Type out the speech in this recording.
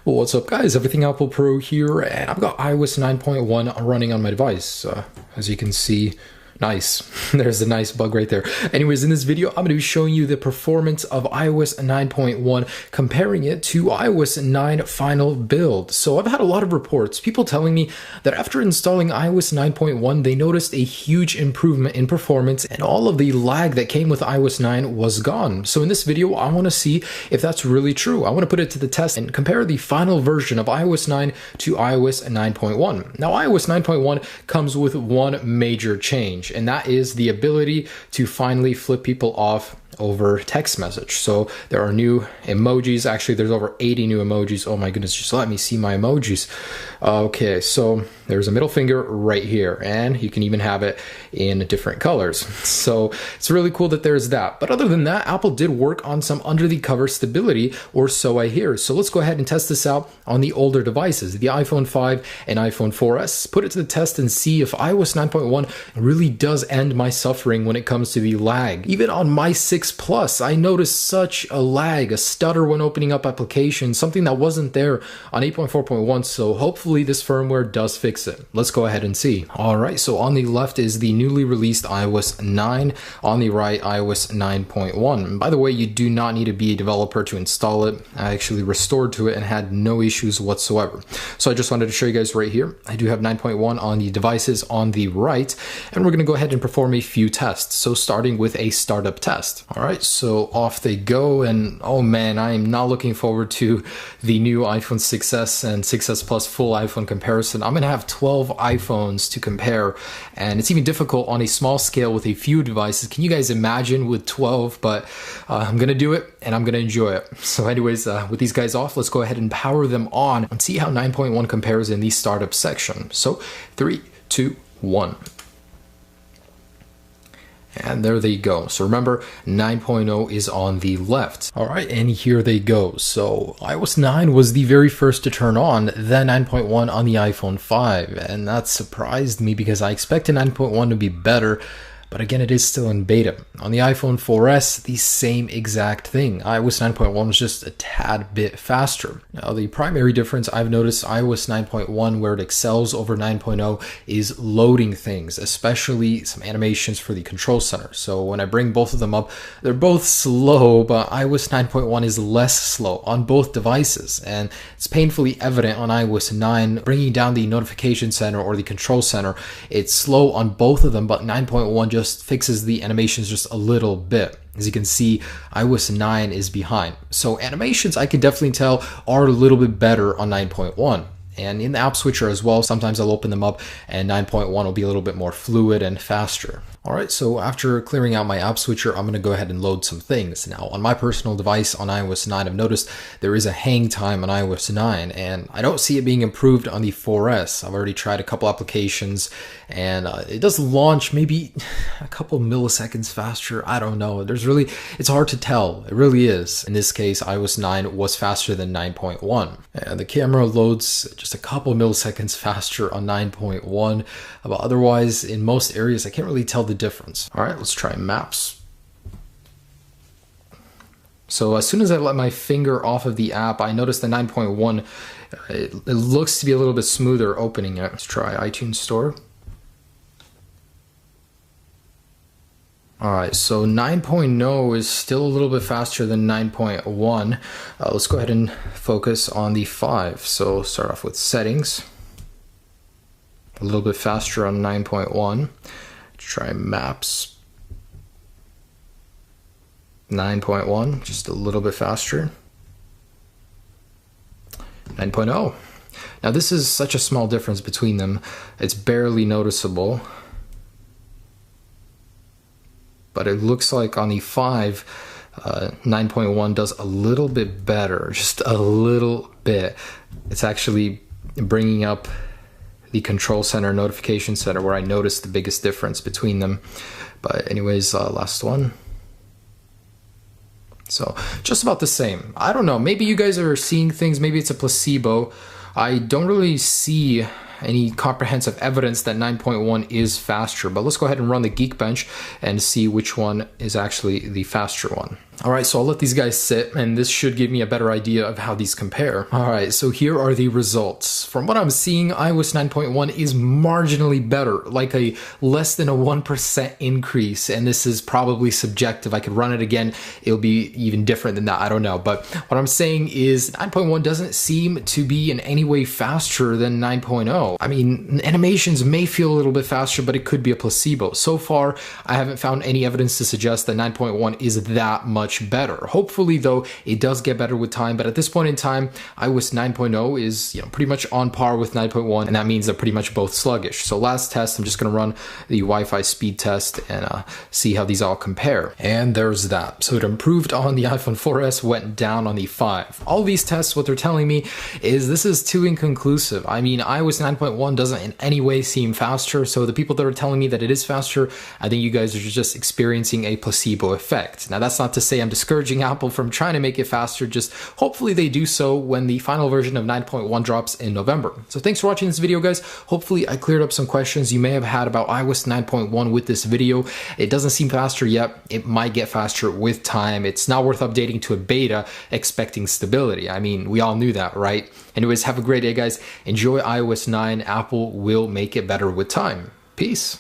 What's up guys, Everything Apple Pro here, and I've got iOS 9.1 running on my device. As you can see, nice. There's a nice bug right there. Anyways, in this video, I'm going to be showing you the performance of iOS 9.1, comparing it to iOS 9 final build. So I've had a lot of reports, people telling me that after installing iOS 9.1, they noticed a huge improvement in performance and all of the lag that came with iOS 9 was gone. So in this video, I want to see if that's really true. I want to put it to the test and compare the final version of iOS 9 to iOS 9.1. Now, iOS 9.1 comes with one major change, and that is the ability to finally flip people off over text message. So there are new emojis. Actually, there's over 80 new emojis. Oh my goodness, just let me see my emojis. Okay, so there's a middle finger right here, and you can even have it in different colors. So it's really cool that there's that. But other than that, Apple did work on some under the cover stability, or so I hear. So let's go ahead and test this out on the older devices, the iPhone 5 and iPhone 4S. Put it to the test and see if iOS 9.1 really does end my suffering when it comes to the lag. Even on my 6 Plus, I noticed such a lag, a stutter when opening up applications, something that wasn't there on 8.4.1, so hopefully this firmware does fix it. Let's go ahead and see. Alright, so on the left is the newly released iOS 9, on the right iOS 9.1. By the way, you do not need to be a developer to install it. I actually restored to it and had no issues whatsoever. So I just wanted to show you guys right here. I do have 9.1 on the devices on the right, and we're going to go ahead and perform a few tests. So starting with a startup test. Alright, so off they go, and oh man, I am not looking forward to the new iPhone 6s and 6s Plus full iPhone comparison. I'm going to have 12 iPhones to compare, and it's even difficult on a small scale with a few devices. Can you guys imagine with 12? But I'm going to do it, and I'm going to enjoy it. So anyways, with these guys off, let's go ahead and power them on and see how 9.1 compares in the startup section. So 3, 2, 1. And there they go. So remember, 9.0 is on the left. All right, and here they go. So iOS 9 was the very first to turn on, then 9.1 on the iPhone 5. And that surprised me because I expected 9.1 to be better. But again, it is still in beta. On the iPhone 4S, the same exact thing. iOS 9.1 was just a tad bit faster. Now, the primary difference I've noticed iOS 9.1, where it excels over 9.0, is loading things, especially some animations for the control center. So when I bring both of them up, they're both slow, but iOS 9.1 is less slow on both devices. And it's painfully evident on iOS 9, bringing down the notification center or the control center. It's slow on both of them, but 9.1 just fixes the animations just a little bit. As you can see, iOS 9 is behind. So animations, I can definitely tell, are a little bit better on 9.1. And in the app switcher as well, sometimes I'll open them up and 9.1 will be a little bit more fluid and faster. All right, so after clearing out my app switcher, I'm going to go ahead and load some things. Now, on my personal device on iOS 9, I've noticed there is a hang time on iOS 9, and I don't see it being improved on the 4S. I've already tried a couple applications, and it does launch maybe a couple milliseconds faster. I don't know. It's hard to tell. It really is. In this case, iOS 9 was faster than 9.1. And the camera loads just a couple milliseconds faster on 9.1. But otherwise, in most areas, I can't really tell the difference. All right, let's try maps. So as soon as I let my finger off of the app, I noticed the 9.1, it looks to be a little bit smoother opening it. Let's try iTunes Store. All right, so 9.0 is still a little bit faster than 9.1. Let's go ahead and focus on the 5. So start off with settings. A little bit faster on 9.1. Try maps. 9.1, just a little bit faster. 9.0. Now this is such a small difference between them. It's barely noticeable. But it looks like on the 5, 9.1 does a little bit better, just a little bit. It's actually bringing up the control center, notification center, where I noticed the biggest difference between them. But anyways, last one. So just about the same. I don't know, maybe you guys are seeing things, maybe it's a placebo. I don't really see any comprehensive evidence that 9.1 is faster. But let's go ahead and run the Geekbench and see which one is actually the faster one. All right, so I'll let these guys sit, and this should give me a better idea of how these compare. All right, so here are the results. From what I'm seeing, iOS 9.1 is marginally better, like a less than a 1% increase, and this is probably subjective. I could run it again, it'll be even different than that, I don't know. But what I'm saying is 9.1 doesn't seem to be in any way faster than 9.0. I mean, animations may feel a little bit faster, but it could be a placebo. So far, I haven't found any evidence to suggest that 9.1 is that much better. Hopefully though, it does get better with time, but at this point in time, iOS 9.0 is pretty much on par with 9.1, and that means they're pretty much both sluggish. So last test, I'm just going to run the Wi-Fi speed test and see how these all compare. And there's that. So it improved on the iPhone 4S, went down on the 5. All these tests, what they're telling me is this is too inconclusive. I mean, iOS 9.1 doesn't in any way seem faster, so the people that are telling me that it is faster, I think you guys are just experiencing a placebo effect. Now that's not to say I'm discouraging Apple from trying to make it faster, just hopefully they do so when the final version of 9.1 drops in November. So thanks for watching this video, guys. Hopefully I cleared up some questions you may have had about iOS 9.1 with this video. It doesn't seem faster yet. It might get faster with time. It's not worth updating to a beta expecting stability. I mean, we all knew that, right? Anyways, have a great day, guys. Enjoy iOS 9. Apple will make it better with time. Peace.